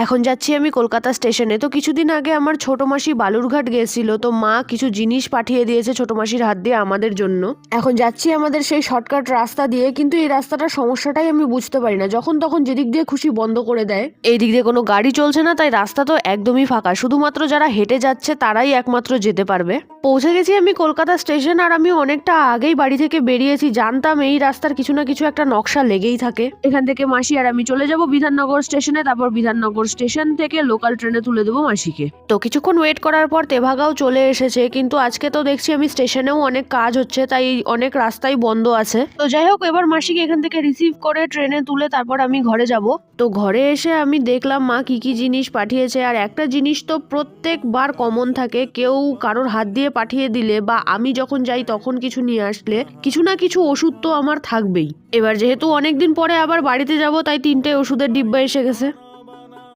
এখন যাচ্ছি আমি কলকাতা স্টেশনে। তো কিছুদিন আগে আমার ছোট মাসি বালুরঘাট গেছিল, তো মা কিছু জিনিস পাঠিয়ে দিয়েছে ছোট মাসির হাত দিয়ে আমাদের জন্য। এখন যাচ্ছি আমাদের সেই শর্টকাট রাস্তা দিয়ে, কিন্তু এই রাস্তাটার সমস্যাটাই আমি বুঝতে পারি না, যখন তখন যেদিক দিয়ে খুশি বন্ধ করে দেয়। এই দিক দিয়ে কোনো গাড়ি চলছে না, তাই রাস্তা তো একদমই ফাঁকা, শুধুমাত্র যারা হেঁটে যাচ্ছে তারাই একমাত্র যেতে পারবে। পৌঁছে গেছি আমি কলকাতা স্টেশন, আর আমি অনেকটা আগেই বাড়ি থেকে বেরিয়েছি। জানতাম এই রাস্তার কিছু না কিছু একটা নকশা লেগেই থাকে। এখান থেকে মাসি আর আমি চলে যাব বিধাননগর স্টেশনে, তারপর বিধাননগর স্টেশন থেকে লোকাল ট্রেনে তুলে দেবো মাসিকে। তো কিছুক্ষণ ওয়েট করার পর তেভাগাঁও চলে এসেছে, কিন্তু আজকে তো দেখছি আমি স্টেশনেও অনেক কাজ হচ্ছে, তাই অনেক রাস্তাই বন্ধ আছে। তো যাই হোক, এবার মাসিকে এখান থেকে রিসিভ করে ট্রেনে তুলে তারপর আমি ঘরে যাব। তো ঘরে এসে আমি দেখলাম মা কি কি জিনিস পাঠিয়েছে, আর একটা জিনিস তো প্রত্যেকবার কমন থাকে, কেউ কারোর হাত দিয়ে পাঠিয়ে দিলে বা আমি যখন যাই তখন কিছু নিয়ে আসলে কিছু না কিছু ওষুধ তো আমার থাকবেই। এবার যেহেতু অনেকদিন পরে আবার বাড়িতে যাব, তাই 3টে ওষুধের ডিব্বা এসে গেছে।